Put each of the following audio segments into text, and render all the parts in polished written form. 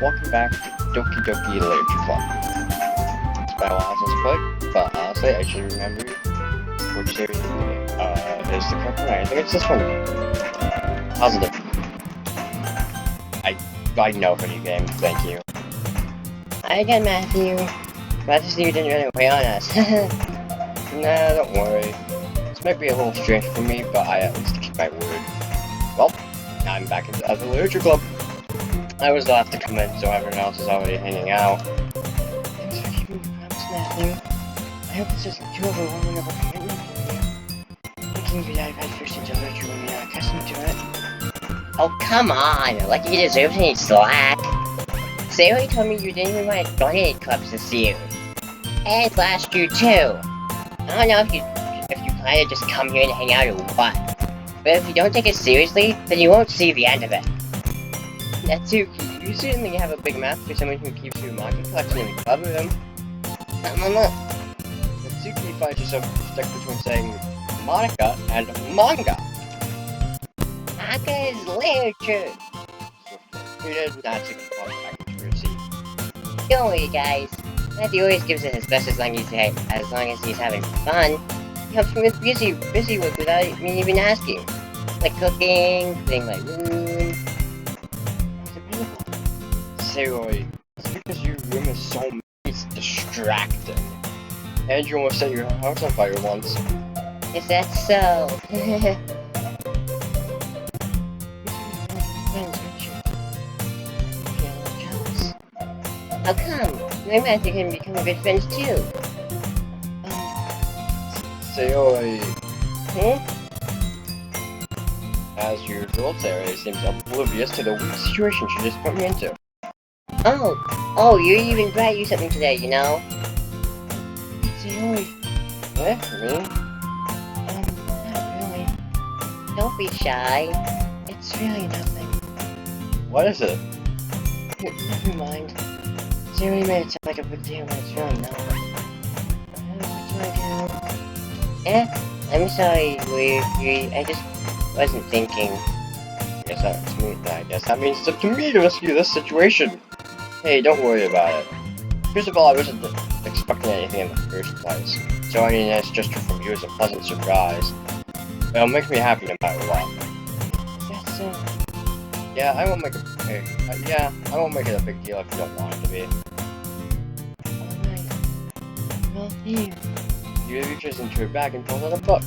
welcome back to Doki Doki Literature Club. It's been a while since I played, but honestly, I should remember which series is the correct one. I think it's this one. Positive. I know video games, thank you. Hi again, Matthew. Glad to see you didn't run away on us. Nah, don't worry. This might be a little strange for me, but I at least keep my word. Well, I'm back in the Literature Club. I was the last to come in, so everyone else is already hanging out. Thanks for keeping your promise, Matthew. I hope this isn't too overwhelming of a commitment for you. Thinking you dive headfirst into literature when you're not accustomed to it. Oh, come on! Like he deserves any slack. Sarah told me you didn't even want to join any clubs this year. And last year, too. I don't know if you plan to just come here and hang out or what. But if you don't take it seriously, then you won't see the end of it. Natsuki, you certainly have a big mouth for someone who keeps your manga collection in the club room. Natsuki finds herself stuck between saying Monica and manga. Manga is literature. Natsuki falls back into her seat. Don't worry, guys. Matthew always gives it his best as long as he's having fun. He helps me with busy work without me even asking. Like cooking, cleaning my room. Sayori, it's because your room is so distracting. And you almost set your house on fire once. Is that so? How come? Me and Matthew can become good friends too. Sayori. As usual, Sayori seems oblivious to the weird situation she just put me into. Oh, you even brought you something today, you know? Sayori. Really? Not really. Don't be shy. It's really nothing. What is it? Never mind. Sayori made it sound like a big deal, but it's really not. What do I do? I'm sorry, I just wasn't thinking. I guess that means it's up to me to rescue this situation. Hey, don't worry about it. First of all, I wasn't expecting anything in the first place, so any nice gesture from you is a pleasant surprise. It'll make me happy no matter what. That's so. Yeah, I won't make it a big deal if you don't want it to be. Alright. Well, here. You reaches into her bag and pulls out a book.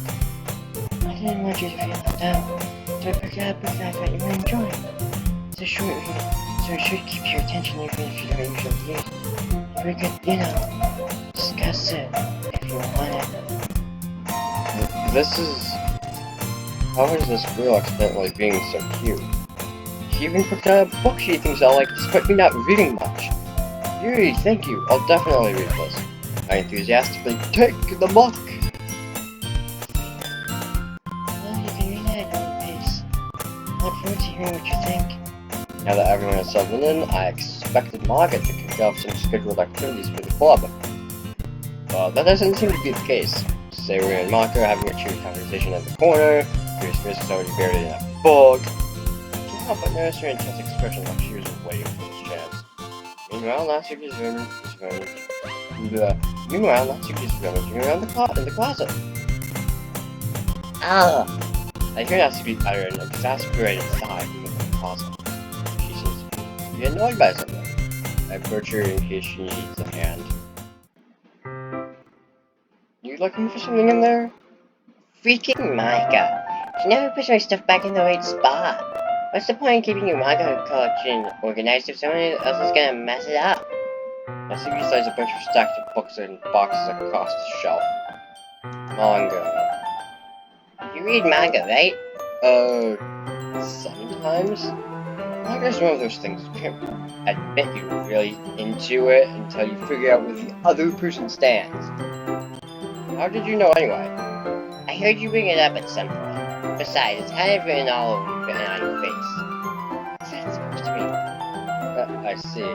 I didn't want you to feel left out, so I picked out a book that I thought you would enjoy. It's a short read, so it should keep your attention even if you don't usually read. We could, discuss it if you want it. How is this girl accidentally being so cute? She even picked out a book she thinks I'll like despite me not reading much. Yuri, thank you, I'll definitely read this. I enthusiastically take the book! Well, you can read it at your own pace. I look forward to hearing what you think. Now that everyone has settled in, I expected Margaret to kick off some scheduled activities for the club. But that doesn't seem to be the case. Sayori and Maka are having a cheery conversation in the corner, Christmas is already buried in a book. I can't help but notice her intense expression like she was waiting for this chance. Meanwhile, Natsuki's rummaging around in the closet. Oh, I hear Natsuki utter an exasperated sigh from the closet. She seems to be annoyed by something. I approach her in case she needs a hand. You looking for something in there? freaking Micah. She never puts my stuff back in the right spot. What's the point in keeping your manga collection organized if someone else is gonna mess it up? Natsuki slides a bunch of stacked books and boxes across the shelf. Manga. You read manga, right? Sometimes? Manga is one of those things you can't admit you're really into it until you figure out where the other person stands. How did you know anyway? I heard you bring it up at some point. Besides, it's kind of written all over on your face. What's that supposed to mean? I see.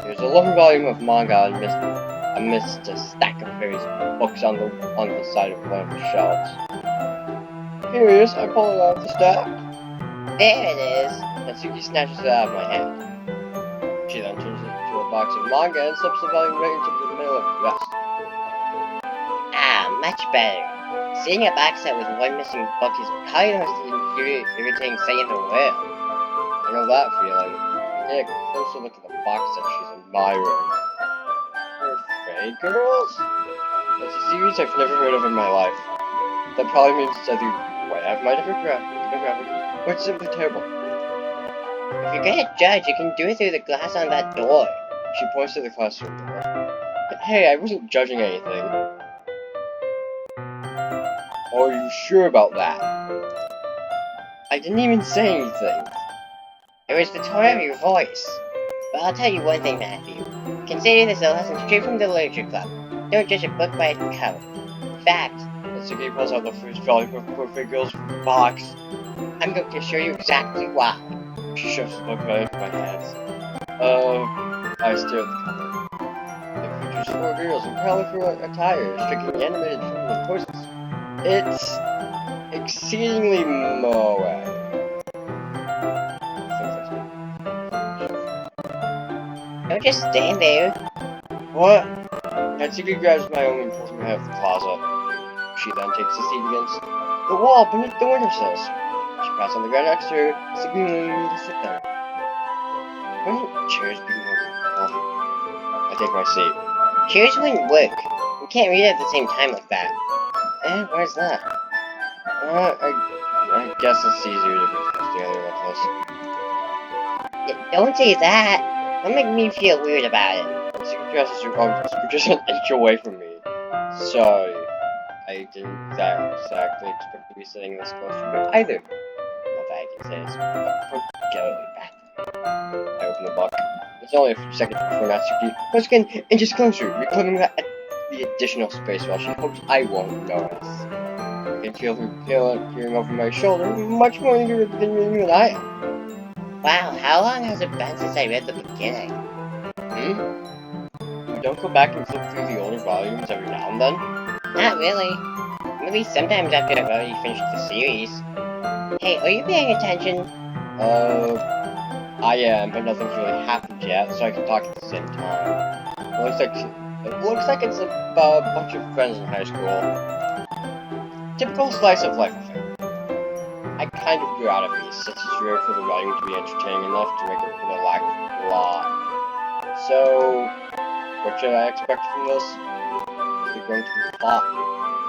There's a lovely volume of manga amidst a stack of various books on the side of one of the shelves. Here it is, I pull it out of the stack. There it is. Natsuki snatches it out of my hand. She box of manga and slips the volume right into the middle of the rest. Ah, much better. Seeing a box set with one missing book is probably the most irritating sight in the world. I know that feeling. Take a closer look at the box that she's admiring. Perfect Girls? That's a series I've never heard of in my life. That probably means it's either way out of my demographic, or it's simply terrible. If you're gonna judge, you can do it through the glass on that door. She points to the classroom door. Hey, I wasn't judging anything. Are you sure about that? I didn't even say anything. It was the tone of your voice. But I'll tell you one thing, Matthew. Consider this a lesson straight from the Literature Club. Don't judge a book by its cover. In fact, Natsuki pulls out the first volume of Perfect Girls from the box. I'm going to show you exactly why. She shoves the book right into my hands. I stare at the cover. It features 4 girls in colorful attire, striking animated feminine poses. It's exceedingly moe. Don't just stand there. What? Natsuki grabs my arm and pulls me out of the closet. She then takes a seat against the wall beneath the windowsills. She pats on the ground next to her, signaling me to sit there. Wouldn't chairs be more comfortable? I take my seat. Chairs wouldn't work. You can't read at the same time like that. Where's that? I guess it's easier to be close together like this. Don't say that. Don't make me feel weird about it. Natsuki passes her arm just an inch away from me. Sorry. I didn't exactly expect to be sitting this close to you either. Not that I can say it's particularly bad. I open the book. It's only a few seconds before Natsuki once again inches closer, reclaiming the additional space while she hopes I won't notice. I can feel her peering over my shoulder, much more eager than you and I am. Wow, how long has it been since I read the beginning? You don't go back and flip through the older volumes every now and then? Not really. Maybe sometimes after I've already finished the series. Hey, are you paying attention? I am, but nothing's really happened yet, so I can talk at the same time. It looks like it's a bunch of friends in high school. Typical slice of life affair. I kind of grew out of these, since it's rare for the writing to be entertaining enough to make up for the lack of plot. So, what should I expect from this? Is it going to be plot?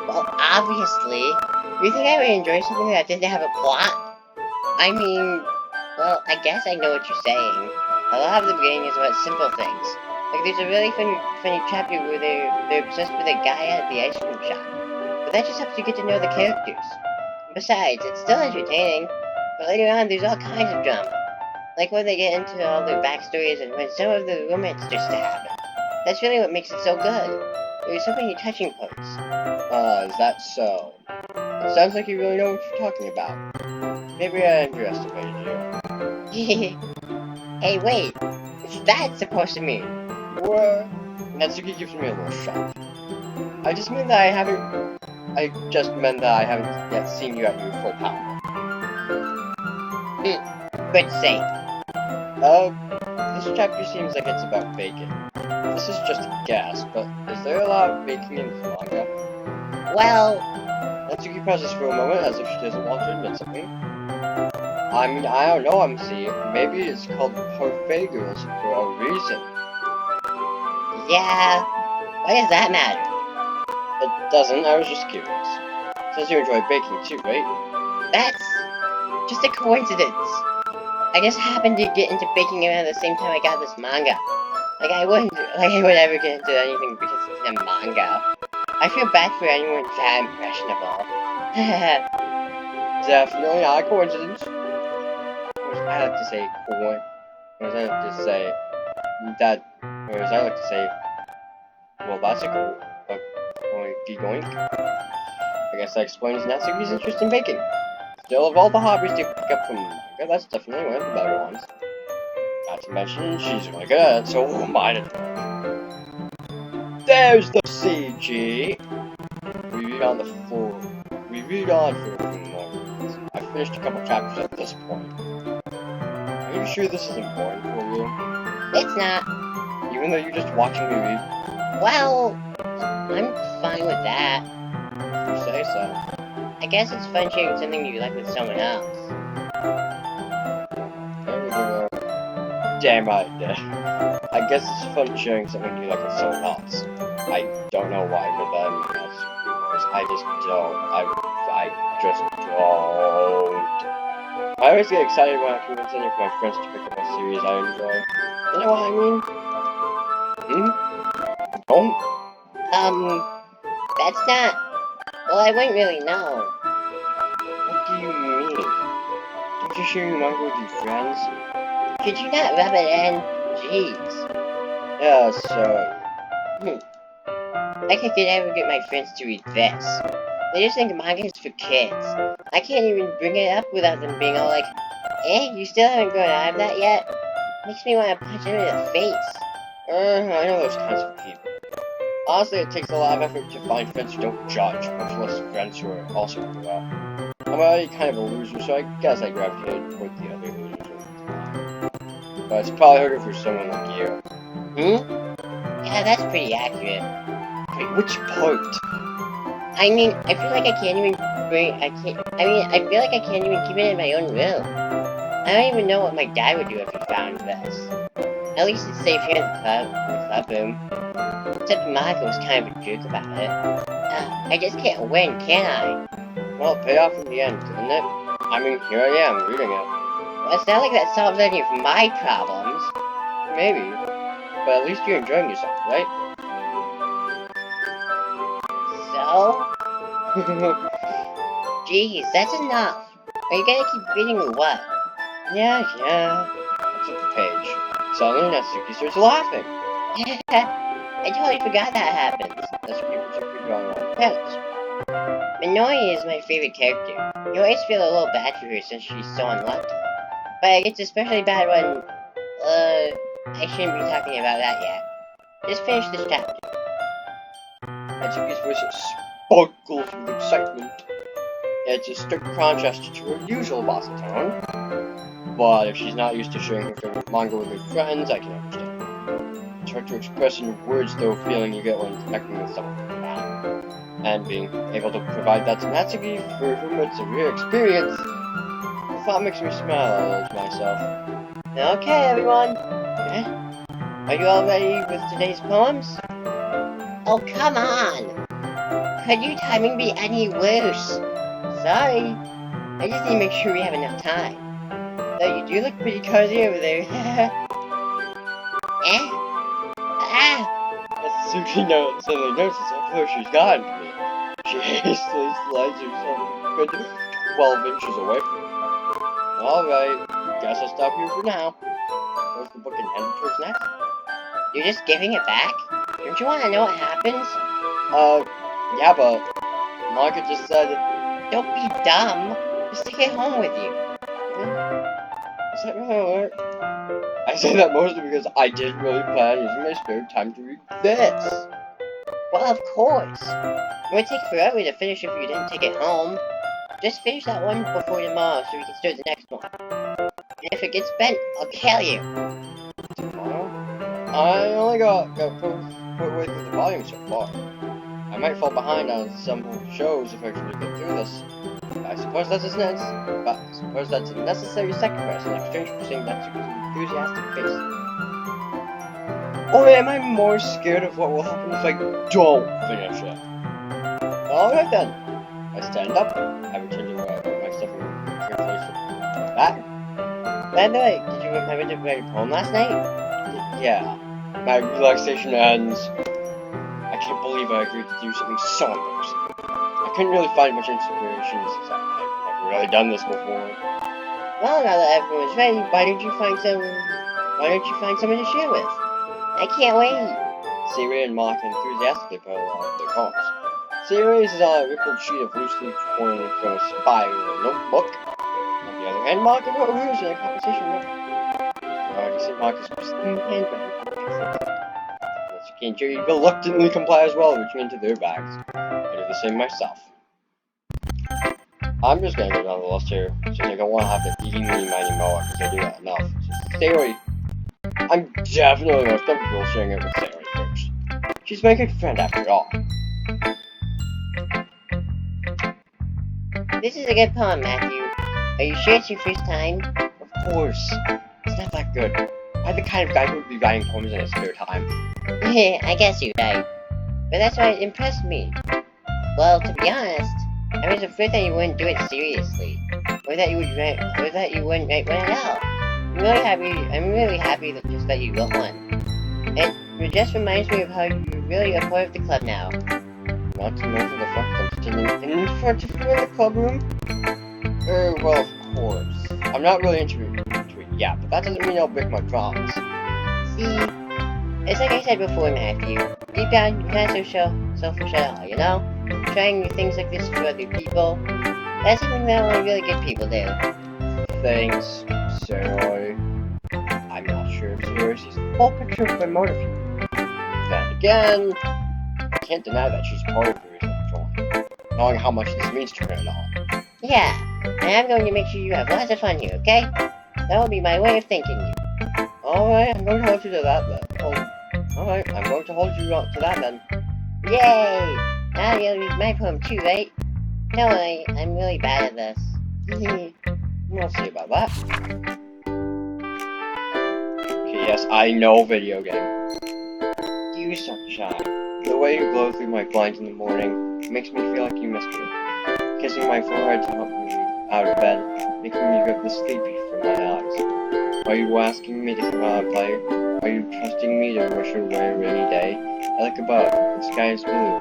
Well, obviously. You think I would enjoy something that didn't have a plot? I mean, well, I guess I know what you're saying. A lot of the beginning is about simple things. Like, there's a really funny chapter where they're obsessed with a guy at the ice cream shop. But that just helps you get to know the characters. Besides, it's still entertaining. But later on, there's all kinds of drama. Like when they get into all their backstories and when some of the romance starts to happen. That's really what makes it so good. There's so many touching parts. Is that so? It sounds like you really know what you're talking about. Maybe I underestimated you. Hey, wait. What's that supposed to mean? What? Natsuki gives me a little shock. I just meant that I haven't yet seen you at your full power. Good sake. This chapter seems like it's about baking. This is just a guess, but is there a lot of baking in this manga? Well, Natsuki pauses for a moment as if she doesn't want to admit something. I mean, I don't know, maybe it's called Parfait Girls for a reason. yeah. Why does that matter? It doesn't, I was just curious. Since you enjoy baking too, right? That's just a coincidence. I just happened to get into baking around the same time I got this manga. Like I would ever get into anything because it's a manga. I feel bad for anyone that impressionable. Definitely not a coincidence. I like to say well, that's a goink. I guess that explains Natsuki's interest in baking. Still, of all the hobbies to pick up from manga, that's definitely one of the better ones. Not to mention, she's really good at it, so who am I to There's the CG! We read on the floor. We read on for a few more minutes. I finished a couple chapters at this point. Are you sure this is important for you? It's not. You even though you're just watching me read? Well, I'm fine with that. You say so. I guess it's fun sharing something you like with someone else. There we go. Damn right, I guess it's fun sharing something you like with someone else. I don't know why, but then that's yours. I just don't. I just don't. I always get excited when I convince any of my friends to pick up a series I enjoy. You know what I mean? Don't? That's not... Well, I wouldn't really know. What do you mean? Don't you share your manga with your friends? Could you not rub it in? Jeez. Yeah, sorry. I could never get my friends to read this. They just think manga is for kids. I can't even bring it up without them being all like, you still haven't grown out of that yet? Makes me want to punch them in the face. I know those kinds of people. Honestly, it takes a lot of effort to find friends who don't judge, much less friends who are also grew up. I'm already kind of a loser, so I guess I gravitated toward the other losers over time. But it's probably harder for someone like you. Yeah, that's pretty accurate. Wait, which part? I mean, I feel like I can't even keep it in my own room. I don't even know what my dad would do if he found this. At least it's safe here in the club room. Except Marco was kind of a jerk about it. I just can't win, can I? Well, it paid off in the end, didn't it? I mean, here I am, reading it. Well, it's not like that solves any of my problems. Maybe. But at least you're enjoying yourself, right? So? Jeez, that's enough. Are you gonna keep reading or what? Yeah. I flip the page. Suddenly, Natsuki starts laughing. I totally forgot that happens. That's what people should be drawing on pens. Minori is my favorite character. You always feel a little bad for her since she's so unlucky. But it's especially bad when, I shouldn't be talking about that yet. Just finish this chapter. Natsuki's voice sparkles with excitement. It's a strict contrast to her usual bossy tone. But if she's not used to sharing her favorite manga with her friends, I can understand. It's hard to express in words the feeling you get when connecting with someone like that. And being able to provide that to Natsuki, for whom it's a rare experience, the thought makes me smile to myself. Okay, everyone. Are you all ready with today's poems? Oh, come on! Could your timing be any worse? Sorry. I just need to make sure we have enough time. Though you do look pretty cozy over there. Natsuki suddenly notices how close she's gotten to me. She hastily slides herself a good 12 inches away from me. Alright, guess I'll stop here for now. Close the book and head towards Natsuki. You're just giving it back? Don't you want to know what happens? Yeah, but Margaret just said... Don't be dumb. Just take it home with you. Is that really alert? I say that mostly because I didn't really plan on using my spare time to read this. Well, of course. It would take forever to finish if you didn't take it home. Just finish that one before tomorrow so we can start the next one. And if it gets bent, I'll kill you. Tomorrow? I only got put away through the volume so far. I might fall behind on some shows if I try to get through this. I suppose that's a necessary sacrifice in exchange for seeing Natsuki's enthusiastic face. Or am I more scared of what will happen if I don't finish it? Alright then. I stand up. I return to where I put my stuff in carefully back. By the way, did you remember to write a poem last night? Yeah. My relaxation ends. I can't believe I agreed to do something so embarrassing. I couldn't really find much inspiration since I've never really done this before. Well, now that everyone's ready, why don't you find someone to share with? I can't wait. Sayori and Maka enthusiastically pull out their poems. Sayori's is on a rippled sheet of loosely torn from a spiral notebook. On the other hand, Maka wrote hers in a composition notebook. You already see Maka's pristine handwriting. Natsuki and Jerry reluctantly comply as well, reaching into their bags. I do the same myself. I'm just gonna go down the list here, since I don't want to have to eeny, meeny, miny, moe, because I do that enough. So, Sayori, I'm definitely most comfortable sharing it with Sarah first. She's my good friend after all. This is a good poem, Matthew. Are you sure it's your first time? Of course. It's not that good. I'm the kind of guy who would be writing poems in his spare time. I guess you're right. But that's why it impressed me. Well, to be honest, I was afraid that you wouldn't do it seriously. Or that you wouldn't write one at all. I'm really happy that you wrote one. It just reminds me of how you're really a part of the club now. Not to mention the fact I'm still in front of you in the club room? Well, of course. I'm not really into it yet, but that doesn't mean I'll break my promise. See, it's like I said before, Matthew. Deep down, you're not so selfish at all, you know? Trying things like this for other people. That's something that only really good people do. Thanks, Sarah. I'm not sure if Sarah sees the whole picture of my motive here. Then again, I can't deny that she's part of the reason I'm joining, knowing how much this means to her and all. Yeah, and I'm going to make sure you have lots of fun here, okay? That will be my way of thanking you. Alright, I'm going to hold you to that then. Alright, I'm going to hold you to that then. Yay! Now you'll read my poem too, right? Don't worry, I'm really bad at this. We'll see about that. Okay, yes, I know video game. You suck shy. The way you glow through my blinds in the morning makes me feel like you missed me. Kissing my forehead to help me out of bed, making me get the sleepy from my eyes. Are you asking me to come out and play? Are you trusting me to wish away a rainy day? I look above, the sky is blue.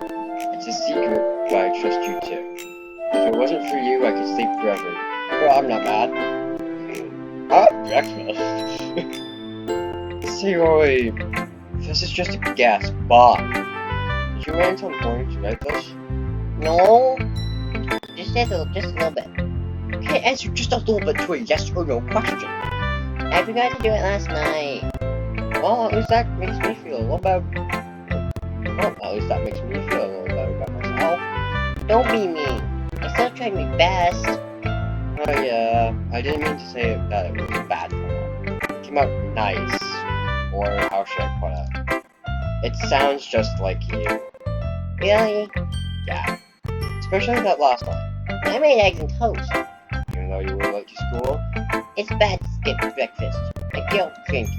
It's a secret, but I trust you too. If it wasn't for you, I could sleep forever. Well, I'm not bad. Breakfast. Say, Roy, this is just a guess, but did you wait until morning to write this? No, just a little bit. You can't answer just a little bit to a yes or no question. I forgot to do it last night. Well, at least that makes me feel a little better. Well, at least that makes me feel a little better about myself. Don't be mean. I still tried my best. Oh yeah, I didn't mean to say that it was a bad poem. It came out nice. Or how should I put it? It sounds just like you. Really? Yeah. Especially that last one. I made eggs and toast. Even though you were late to school? It's bad to skip breakfast. I don't drink.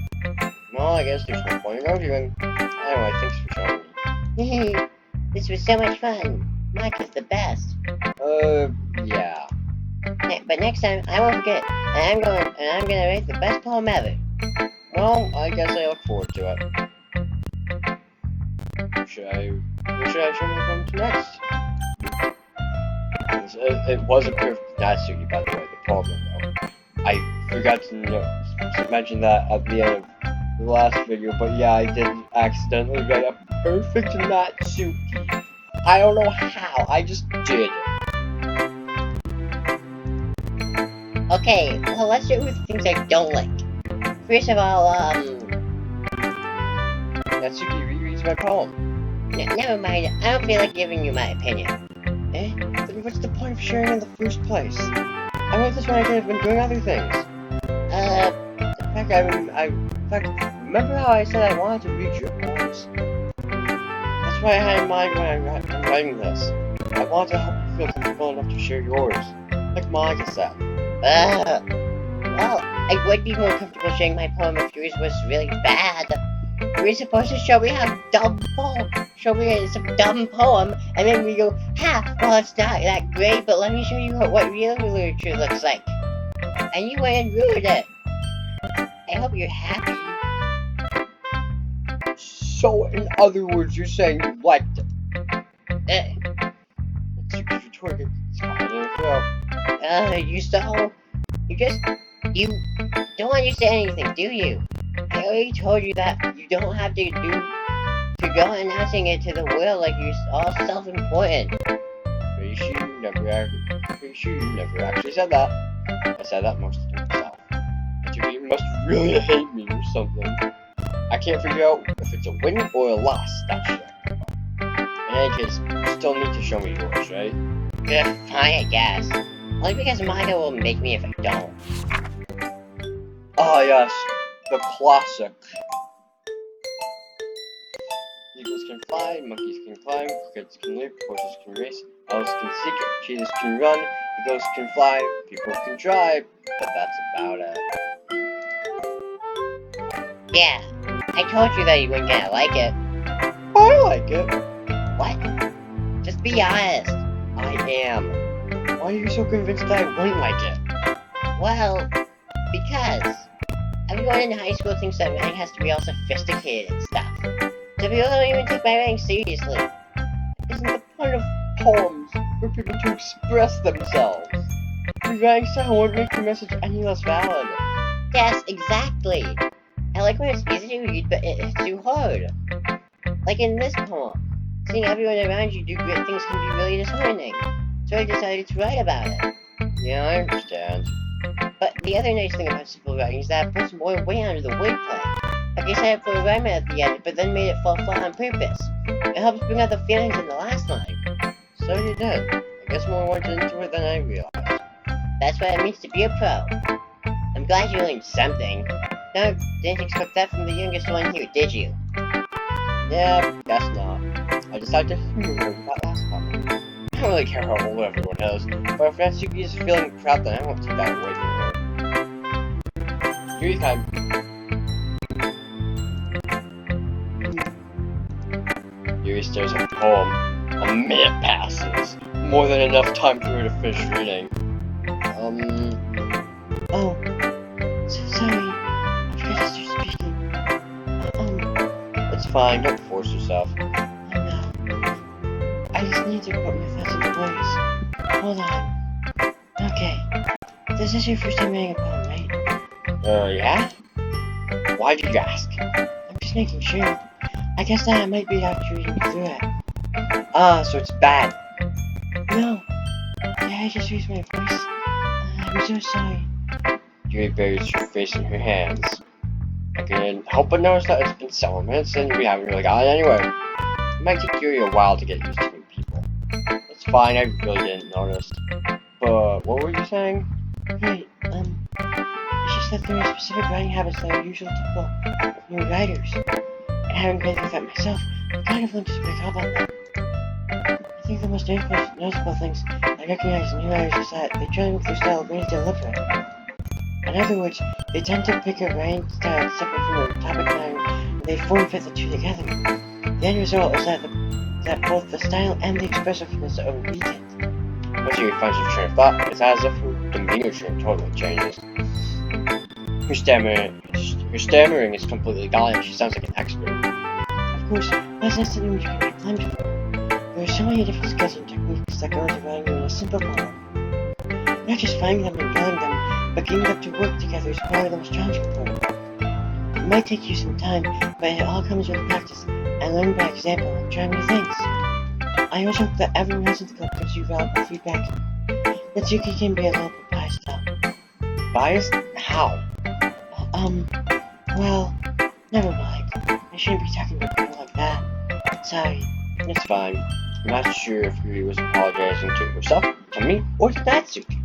Well, I guess there's no point in arguing. Anyway, thanks for showing me. This was so much fun. Mike is the best. Yeah. But next time, I won't forget. And I'm gonna write the best poem ever. Well, I guess I look forward to it. Where should I show my poem to next? It wasn't perfect nasty, by the way, the problem though. I forgot to mention that at the end of the last video, but yeah, I did accidentally write a perfect Natsuki. I don't know how, I just did. Okay, well let's start with things I don't like. First of all, Natsuki rereads my poem. Never mind, I don't feel like giving you my opinion. Then what's the point of sharing in the first place? I wrote this when I could have been doing other things. In fact, remember how I said I wanted to read your poems? That's what I had in mind when I'm writing this. I wanted to help you feel comfortable enough to share yours, like Monica said. Well, I would be more comfortable sharing my poem if yours was really bad. We're supposed to show me some dumb poem, and then we go, ha, well it's not that great, but let me show you what real literature looks like. And you went and ruined it. I hope you're happy. So, in other words, you're saying you liked it? You don't understand anything, do you? I already told you that you don't have to go announcing it to the world like you're all self-important. Pretty sure you never actually said that. I said that most of the myself. You must really hate me or something. I can't figure out if it's a win or a loss, that shit. In any case, you still need to show me yours, right? Yeah, fine, I guess. Only because Monica will make me if I don't. Ah, yes. The classic. Eagles can fly, monkeys can climb, crickets can leap, horses can race, owls can seek, cheetahs can run, eagles can fly, people can drive, but that's about it. Yeah, I told you that you weren't gonna like it. I like it. What? Just be honest. I am. Why are you so convinced that I wouldn't like it? Well, because everyone in high school thinks that writing has to be all sophisticated and stuff. So people don't even take my writing seriously. Isn't the point of poems for people to express themselves? Rewriting style won't make your message any less valid. Yes, exactly. I like when it's easy to read, but it's too hard. Like in this poem, seeing everyone around you do great things can be really disheartening. So I decided to write about it. Yeah, I understand. But the other nice thing about simple writing is that it puts more weight onto the wordplay. Like I said, put a rhyme at the end, but then made it fall flat on purpose. It helps bring out the feelings in the last line. So you did. I guess more went into it than I realized. That's what it means to be a pro. I'm glad you learned something. No, didn't expect that from the youngest one here, did you? Yeah, guess not. I decided to humor her with that last comment. I don't really care how old everyone is, but if Natsuki is feeling proud, then I won't take that away from her. Yuri time. Yuri stares at the poem. A minute passes. More than enough time for her to finish reading. Oh, so sorry. I forgot to start speaking. It's fine, don't force yourself. Oh no. I just need to put my thoughts into words. Hold on. Okay. This is your first time reading a poem, right? Yeah? Why did you ask? I'm just making sure. I guess that I might be after reading through it. Ah, so it's bad. No. Yeah, I just used my voice. I'm so sorry. Yuri buries her face in her hands. I couldn't help but notice that it's been several minutes and we haven't really gotten anywhere. It might take Yuri a while to get used to new people. It's fine, I really didn't notice. But what were you saying? Right, it's just that there are specific writing habits that are usually typical of new writers. And having been through that myself, I kind of learned to pick up on them. I think the most noticeable things I recognize in new writers is that they try to make their style very deliberate. In other words, they tend to pick a writing style separate from their topic matter, and they form-fit the two together. The end result is that both the style and the expressiveness are weakened. Once Yuri finds her train of thought, it's as if her demeanor totally changes. Her stammering is completely gone and she sounds like an expert. Of course, that's not something you can make time for. There are so many different skills and techniques that go into writing even a simple poem. Not just finding them and building them, but getting them to work together is part of the most challenging part. It might take you some time, but it all comes with practice and learning by example and trying new things. I also hope that everyone listening to the club gives you valuable feedback. Natsuki can be a little bit biased though. Biased? How? Well, never mind. I shouldn't be talking about people like that. Sorry. It's fine. I'm not sure if Yuri was apologizing to herself, to me, or to Natsuki.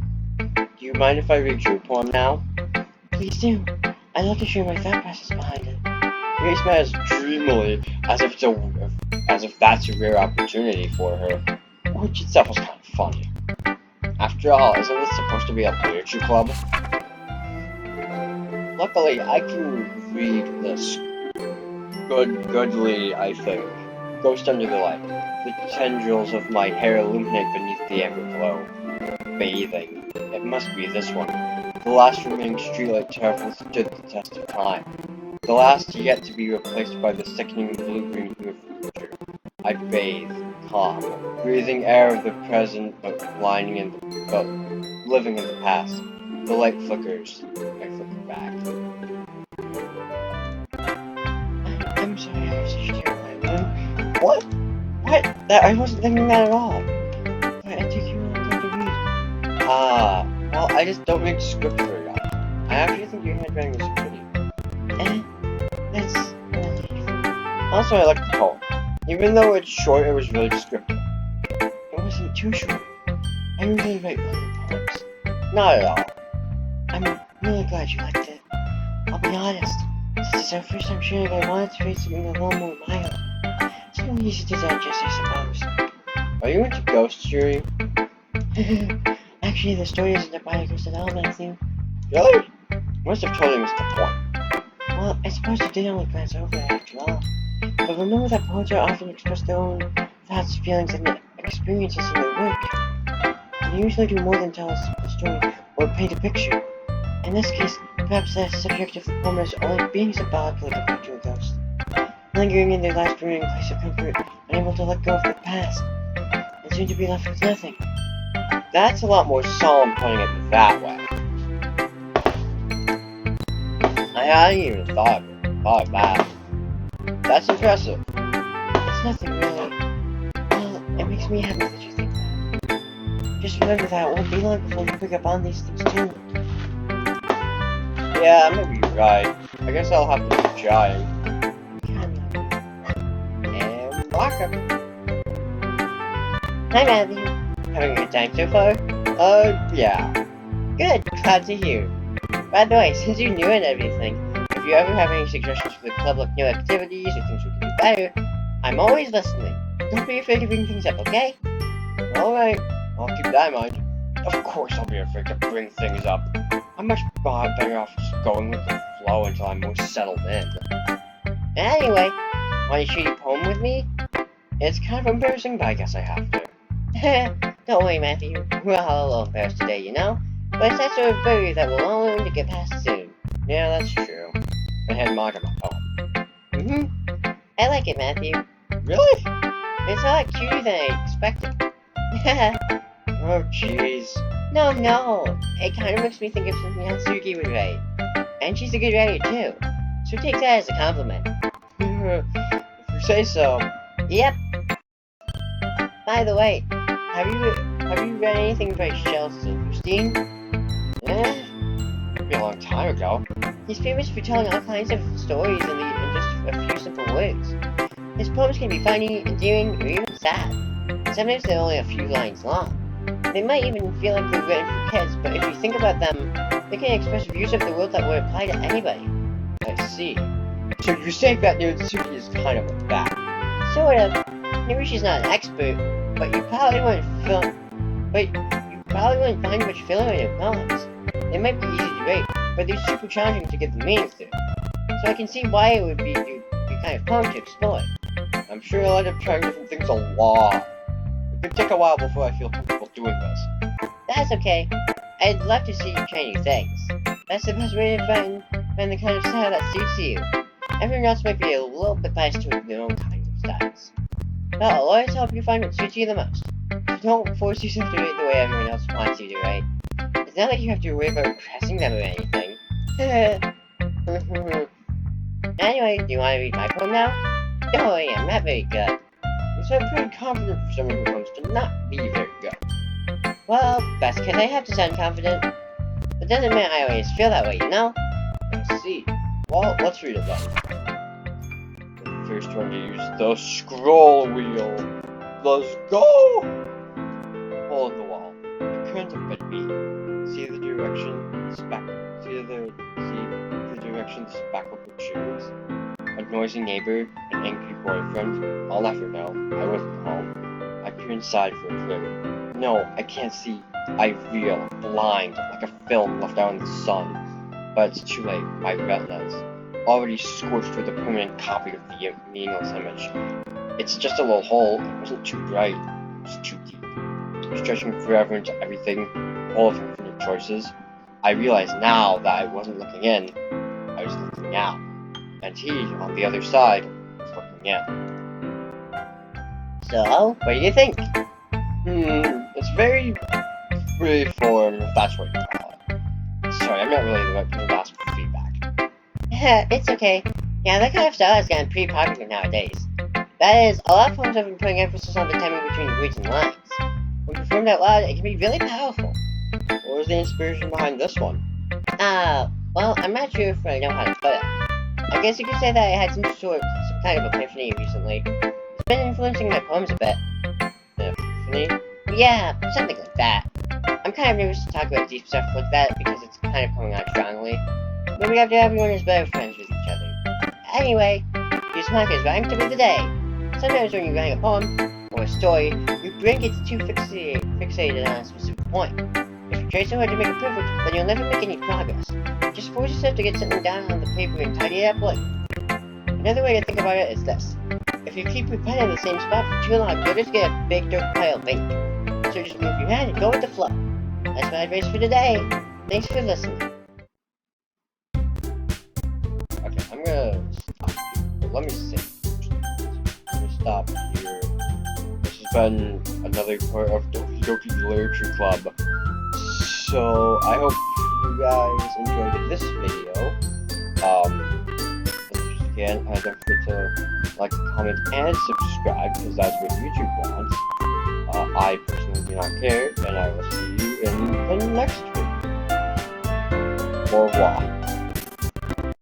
Do you mind if I read your poem now? Please do. I'd love to share my thought process behind it. Yuri smiles dreamily, as if that's a rare opportunity for her, which itself was kind of funny. After all, isn't this supposed to be a literature club? Luckily, I can read this goodly, I think. Ghost under the light. The tendrils of my hair illuminate beneath the amber glow. Bathing. It must be this one. The last remaining streetlight to have withstood the test of time. The last yet to be replaced by the sickening blue-green hue of the future. I bathe, calm, breathing air of the present, but living in the past. The light flickers. I flicker back. I'm sorry I was such a terrible idea. What? What? I wasn't thinking that at all. But it took you a long time to read. Well, I just don't read script very often. I actually think your handwriting is pretty. That's a relief. Also, I like the poem. Even though it's short, it was really descriptive. It wasn't too short. I usually write longer poems. Not at all. I'm really glad you liked it. I'll be honest. This is our first time sharing. I wanted to read something a little more mild. Something easy to digest, I suppose. Are you into ghosts, Yuri? Actually, the story isn't about a ghost at all, Matthew. Really? Must have totally missed the point. Well, I suppose you did only glance over it after all. But remember that poets are often express their own thoughts, feelings, and experiences in their work. They usually do more than tell us a story or paint a picture. In this case, perhaps the subject of the poem is only being symbolically compared to a ghost, lingering in their last remaining place of comfort, unable to let go of the past, and soon to be left with nothing. That's a lot more solemn putting it that way. I hadn't even thought of that. That's impressive. It's nothing really. Well, it makes me happy that you think that. Just remember that it won't be long before you pick up on these things too. Yeah, maybe you're right. I guess I'll have to keep trying. And welcome. Hi, Matthew. Having a good time so far? Yeah. Good, glad to hear. By the way, since you're new and everything, if you ever have any suggestions for the club, like new activities or things we can do better, I'm always listening. Don't be afraid to bring things up, okay? Alright, I'll keep that in mind. Of course I'll be afraid to bring things up. I'm much better off just going with the flow until I'm more settled in. Anyway, want to share your poem with me? It's kind of embarrassing, but I guess I have to. Don't worry, Matthew. We're all a little embarrassed today, you know? But it's that sort of worry that we'll all learn to get past soon. Yeah, that's true. I had Mark my poem. I like it, Matthew. Really? It's a lot cuter than I expected. Oh, jeez. No. It kind of makes me think of something Hatsuki would write. And she's a good writer, too. So take that as a compliment. If you say so. Yep. By the way, have you read anything by Shel Silverstein? Maybe a long time ago. He's famous for telling all kinds of stories in just a few simple words. His poems can be funny, endearing, or even sad. Sometimes they're only a few lines long. They might even feel like they're written for kids, but if you think about them, they can express views of the world that would apply to anybody. I see. So you're saying that Natsuki is kind of like that? Sort of. Maybe she's not an expert, but you probably wouldn't find much filler in her poems. They might be easy to write, but they're super challenging to get the meanings to. So I can see why it would be your kind of poem to explore. I'm sure I'll end up trying different things a lot. It could take a while before I feel comfortable doing this. That's okay. I'd love to see you try new things. That's the best way to find the kind of style that suits you. Everyone else might be a little bit biased toward their own kinds of styles. But I'll always help you find what suits you the most. So don't force yourself to write the way everyone else wants you to write. It's not like you have to worry about impressing them or anything. Anyway, do you want to read my poem now? Don't worry, I'm not very good. You sound pretty confident for someone who comes to not be very good. Well, that's because I have to sound confident. But doesn't mean I always feel that way, you know? I see. Well, let's read it then. The first one to use the scroll wheel. Let's go! Hole in the wall. It couldn't have been me. See the direction the direction the spackle would choose. A noisy neighbor, an angry boyfriend. I'll never know. I wasn't home. I peer inside for a clue. No, I can't see. I reel, blind, like a film left out in the sun. But it's too late. My retinas already scorched with a permanent copy of the meaningless image. It's just a little hole. It wasn't too bright. It was too deep. Stretching forever into everything, full of infinite choices. I realize now that I wasn't looking in. I was looking out. And he, on the other side, was looking in. So, what do you think? It's very freeform, if that's what you call it. Sorry, I'm not really the right person to ask for feedback. It's okay. Yeah, that kind of style has gotten pretty popular nowadays. That is, a lot of poems have been putting emphasis on the timing between words and lines. When performed out loud, it can be really powerful. What was the inspiration behind this one? Well, I'm not sure if I know how to put it. I guess you could say that I had some kind of epiphany recently. It's been influencing my poems a bit. Epiphany? Yeah, something like that. I'm kind of nervous to talk about deep stuff like that because it's kind of coming out strongly. Maybe after everyone is better friends with each other. Anyway, these markers rhyme to be the day. Sometimes when you're writing a poem or a story, your brain gets too fixated on a specific point. If you try so hard to make it perfect, then you'll never make any progress. Just force yourself to get something down on the paper and tidy it up later. Another way to think about it is this. If you keep your pen in the same spot for too long, you'll just get a big dirt pile of ink. So just move your hand and go with the flow. That's my advice for today. Thanks for listening. Okay, I'm gonna stop here. Let me see. I'm gonna stop here. This has been another part of Doki Doki Literature Club. So I hope you guys enjoyed this video. Again, don't forget to like, comment, and subscribe, because that's what YouTube wants. I personally do not care, and I will see you in the next video. Au revoir.